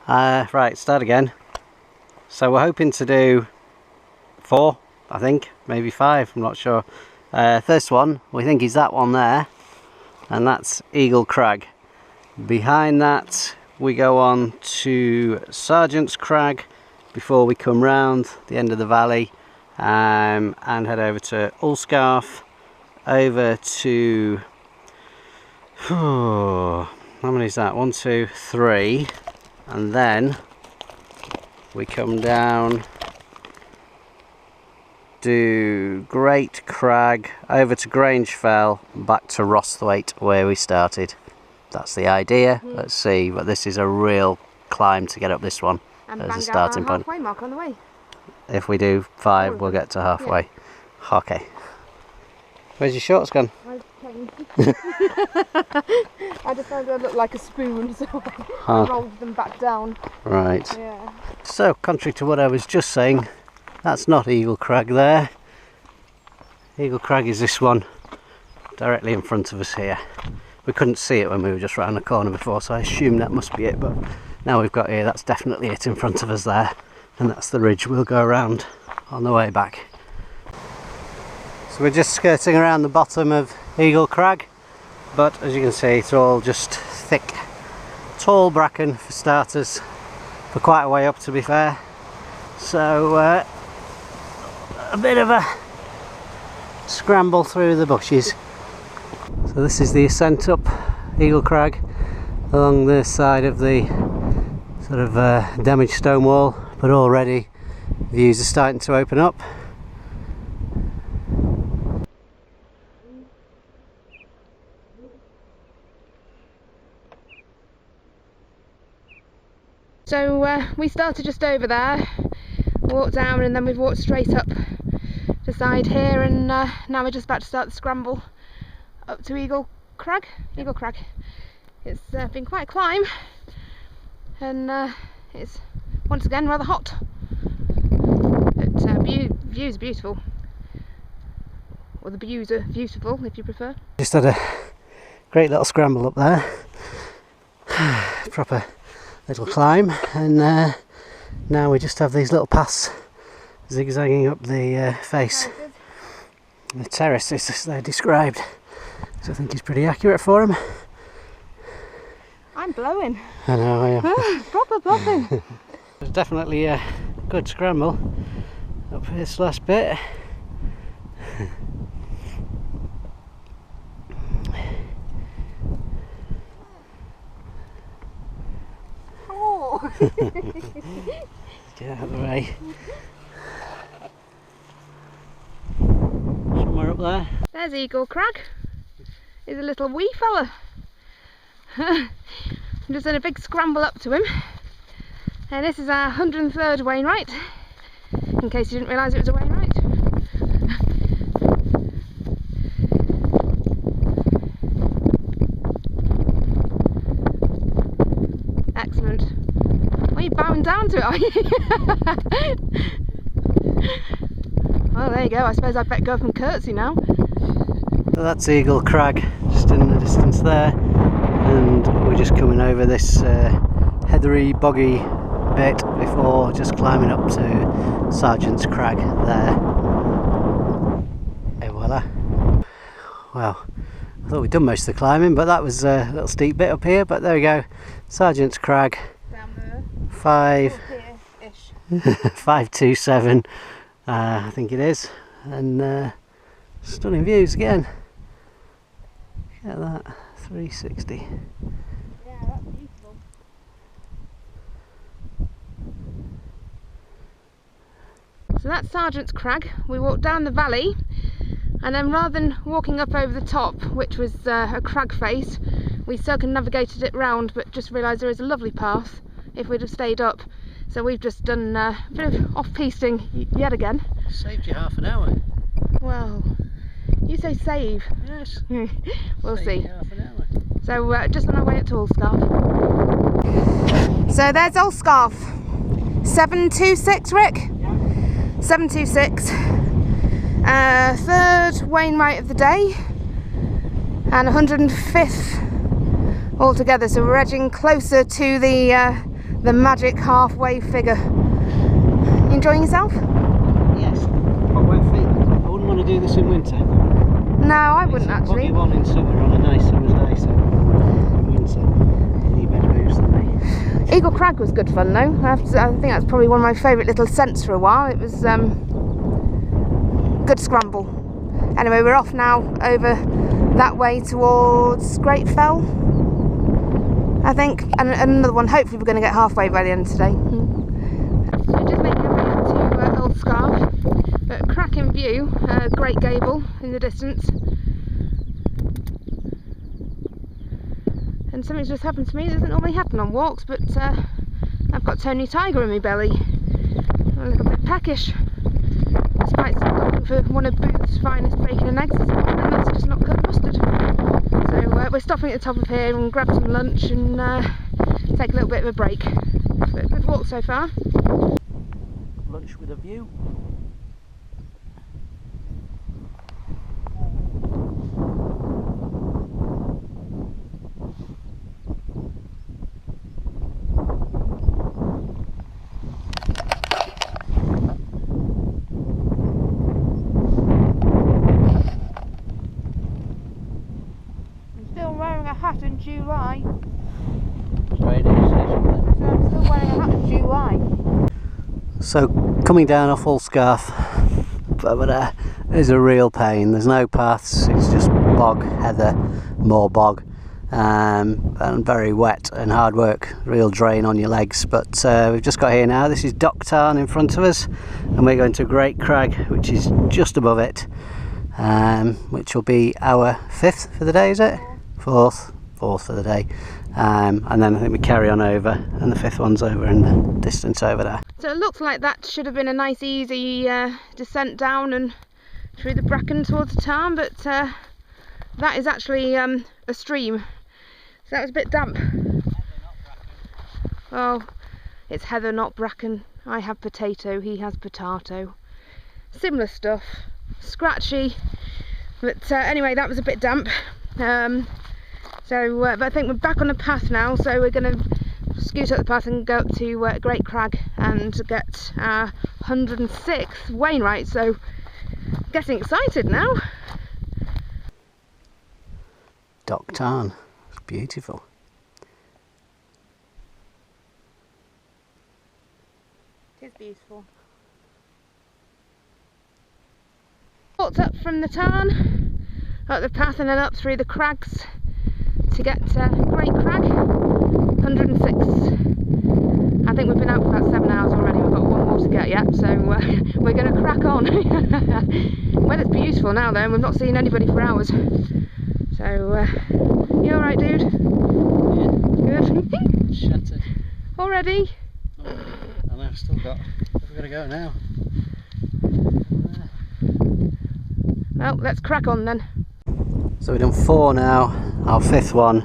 Right, start again. So we're hoping to do 4, I think, maybe 5, I'm not sure. First one, we think is that one there, and that's Eagle Crag. Behind that we go on to Sergeant's Crag before we come round the end of the valley and head over to Ullscarf, over to, how many is that? 1, 2, 3, and then we come down, do Great Crag, over to Grange Fell, back to Rosthwaite where we started. That's the idea. Let's see, but this is a real climb to get up this one as a starting point. Halfway mark on the way. If we do 5, we'll get to halfway. Yeah. Okay. Where's your shorts gone? I decided I looked like a spoon, so I rolled them back down. Right. Yeah. So, contrary to what I was just saying, that's not Eagle Crag there. Eagle Crag is this one directly in front of us here. We couldn't see it when we were just round the corner before, so I assume that must be it, but now we've got here, that's definitely it in front of us there, and that's the ridge we'll go around on the way back. So we're just skirting around the bottom of Eagle Crag, but as you can see it's all just thick, tall bracken for starters, for quite a way up to be fair. So a bit of a scramble through the bushes. So this is the ascent up Eagle Crag along the side of the sort of damaged stone wall, but already views are starting to open up. So we started just over there, walked down, and then we've walked straight up the side here, and now we're just about to start the scramble up to Eagle Crag. Eagle Crag. It's been quite a climb, and it's once again rather hot, but views are beautiful, or the views are beautiful if you prefer. Just had a great little scramble up there, proper little climb, and now we just have these little paths zigzagging up the face. The terrace is they're described, so I think it's pretty accurate for them. I'm blowing. I know I am. Proper blowing. There's definitely a good scramble up this last bit. Oh. Get out of the way. Somewhere up there. There's Eagle Crag. He's a little wee fella. I'm just in a big scramble up to him. And this is our 103rd Wainwright, in case you didn't realise it was a Wainwright. Excellent. What are you bowing down to it, are you? Well, there you go. I suppose I'd better go up and curtsy now. So that's Eagle Crag, just in the distance there, and we're just coming over this heathery, boggy bit before just climbing up to Sergeant's Crag there. Et voila. Well, I thought we'd done most of the climbing, but that was a little steep bit up here, but there we go. Sergeant's Crag. Down there. 527, I think it is, and stunning views again. Look at that, 360. Yeah, that's beautiful. So that's Sergeant's Crag. We walked down the valley, and then rather than walking up over the top, which was a crag face, we circumnavigated it round, but just realised there is a lovely path if we'd have stayed up. So we've just done a bit of off-pisting yet again. Saved you half an hour. Well, you say save. Yes. We'll Saved see. you half an hour. So just on our way up to Ullscarf. So there's Ullscarf. 726, Rick? Yeah. 726. Third Wainwright of the day, and 105th altogether. So we're edging closer to the the magic halfway figure. You enjoying yourself? Yes. Got wet feet. I wouldn't want to do this in winter. No, I wouldn't actually. Boggy one in summer on a nice summer's day, so in winter you need better boots than me. Eagle Crag was good fun though. I think that's probably one of my favourite little ascents for a while. It was good scramble. Anyway, we're off now over that way towards Great Fell, I think, and another one. Hopefully we're going to get halfway by the end of today. So we're just making our way up to Ullscarf, but cracking view, Great Gable in the distance. And something's just happened to me. It doesn't normally happen on walks, but I've got Tony Tiger in my belly. I'm a little bit peckish. Despite stopping for one of Booth's finest bacon and eggs this morning, and that's just not cut mustard. So we're stopping at the top of here and grab some lunch and take a little bit of a break. But a good walk so far. Lunch with a view. In July. I'm still wearing a hat in July. So coming down off Ullscarf is a real pain. There's no paths, it's just bog, heather, more bog, and very wet and hard work, real drain on your legs. But we've just got here now. This is Tarn in front of us, and we're going to Great Crag, which is just above it, which will be our 5th for the day, is it? Fourth for the day, and then I think we carry on over, and the 5th one's over in the distance over there. So it looks like that should have been a nice easy descent down and through the bracken towards the tarn, but that is actually a stream, so that was a bit damp. Oh, it's heather not bracken. I have potato, he has potato. Similar stuff, scratchy, but anyway, that was a bit damp. But I think we're back on the path now, so we're going to scoot up the path and go up to Great Crag and get 106 Wainwrights, so getting excited now. Tarn, it's beautiful. It is beautiful. Walked up from the tarn, up the path and then up through the crags to get Great Crag, 106. I think we've been out for about 7 hours already. We've got one more to get yet, so we're going to crack on. Weather's beautiful now though, and we've not seen anybody for hours. So, you alright, dude? Yeah. Good. Shattered. Already? Oh, and I've still got, we've got to go now. Well, let's crack on then. So we've done 4 now. Our 5th one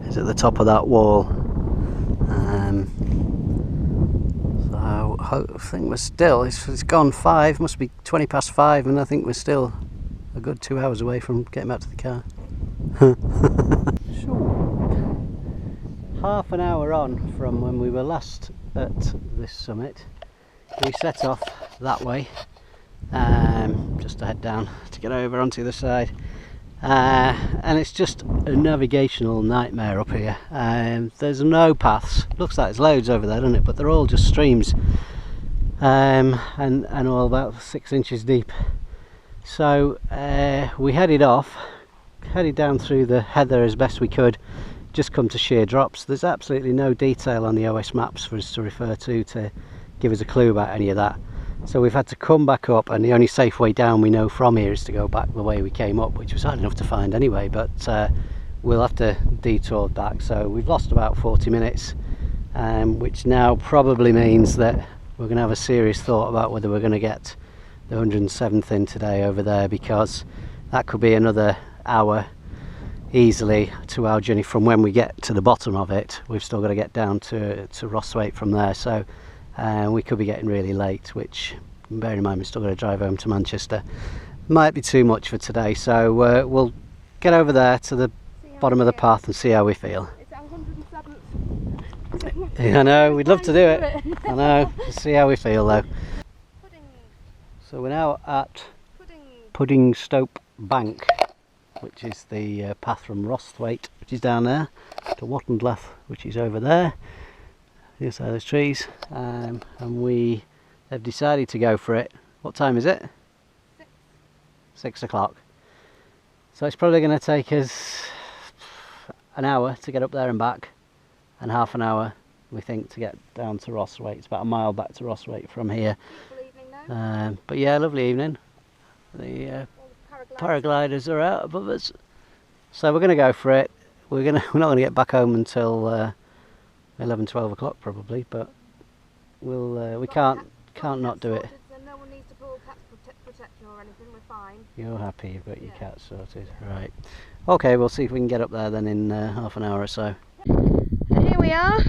is at the top of that wall. So I think we're still, it's gone 5, must be 20 past 5, and I think we're still a good 2 hours away from getting back to the car. Half an hour on from when we were last at this summit, we set off that way, just to head down to get over onto the other side. And it's just a navigational nightmare up here. There's no paths. Looks like there's loads over there, doesn't it? But they're all just streams, and all about 6 inches deep. So we headed down through the heather as best we could. Just come to sheer drops. There's absolutely no detail on the OS maps for us to refer to give us a clue about any of that. So we've had to come back up, and the only safe way down we know from here is to go back the way we came up, which was hard enough to find anyway, but we'll have to detour back. So we've lost about 40 minutes, which now probably means that we're going to have a serious thought about whether we're going to get the 107th in today over there, because that could be another hour easily, 2 hour journey from when we get to the bottom of it. We've still got to get down to Rosswaite from there, so we could be getting really late, which, bear in mind, we're still going to drive home to Manchester. Might be too much for today, so we'll get over there to the bottom of the path and see how we feel. It's our 107th. Yeah, I know, we'd love to do it. I know, let's see how we feel though. So we're now at Puddingstope Bank, which is the path from Rosthwaite, which is down there, to Wattenblath, which is over there. These are those trees, and we have decided to go for it. What time is it? 6 o'clock. So it's probably going to take us an hour to get up there and back, and half an hour we think to get down to Rosthwaite. It's about a mile back to Rosthwaite from here. But yeah, lovely evening. The paragliders are out above us, so we're going to go for it. We're not going to get back home until 11-12 o'clock probably, but we can't not do it. No one needs to put all cat protection or anything. We're fine. You're happy you've got your cat sorted, right? Okay, we'll see if we can get up there then in half an hour or so. And here we are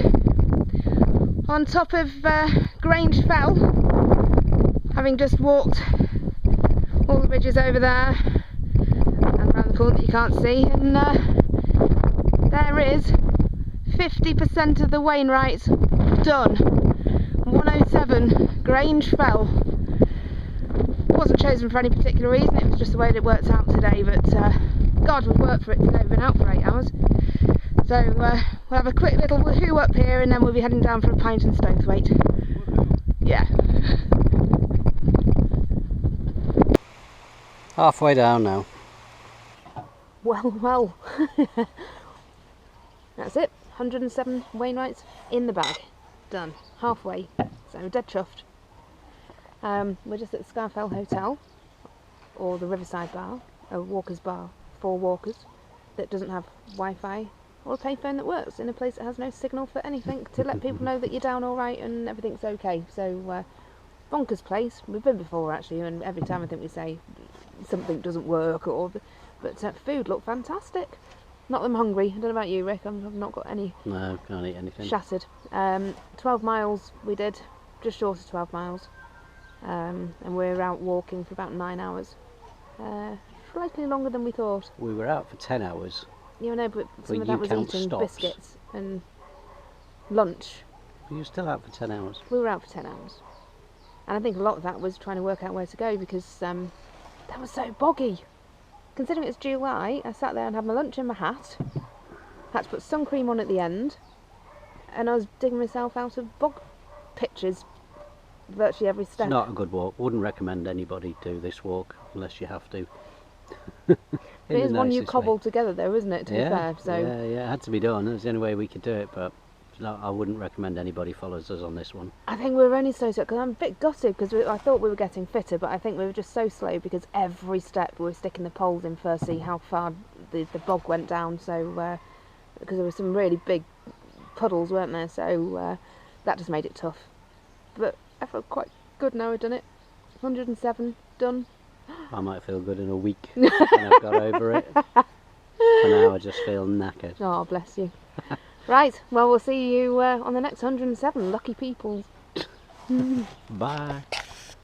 on top of Grange Fell, having just walked all the ridges over there and around the corner that you can't see, and there is 50% of the Wainwrights done. 107 Grange Fell. Wasn't chosen for any particular reason, it was just the way that it worked out today, but God, we've worked for it today. We've been out for 8 hours. So we'll have a quick little woohoo up here, and then we'll be heading down for a pint and Stonethwaite. Yeah. Halfway down now. Well. That's it. 107 Wainwrights in the bag. Done. Halfway. So dead chuffed. We're just at the Scarfell Hotel, or the Riverside Bar, a walker's bar for walkers that doesn't have Wi-Fi or a payphone that works in a place that has no signal for anything, to let people know that you're down all right and everything's okay. So bonkers place. We've been before actually, and every time I think we say something doesn't work, but food looked fantastic. Not that I'm hungry. I don't know about you, Rick. I've not got any. No, can't eat anything. Shattered. 12 miles we did, just short of 12 miles. And we're out walking for about 9 hours. Slightly longer than we thought. We were out for 10 hours. You know, but some of that was eating stops. biscuits and lunch. You were still out for 10 hours? We were out for 10 hours. And I think a lot of that was trying to work out where to go, because that was so boggy. Considering it's July, I sat there and had my lunch in my hat, had to put sun cream on at the end, and I was digging myself out of bog pitches virtually every step. It's not a good walk. Wouldn't recommend anybody do this walk unless you have to. It is one you cobbled together though, isn't it, to be fair? So yeah, it had to be done. It was the only way we could do it, but no, I wouldn't recommend anybody follows us on this one. I think we were only so because I'm a bit gutted, because I thought we were getting fitter, but I think we were just so slow because every step we were sticking the poles in first, see how far the bog went down. So because there were some really big puddles, weren't there? So that just made it tough. But I felt quite good now I've done it. 107 done. I might feel good in a week when I've got over it. For now I just feel knackered. Oh, bless you. Right, well, we'll see you on the next 107, lucky people. Bye.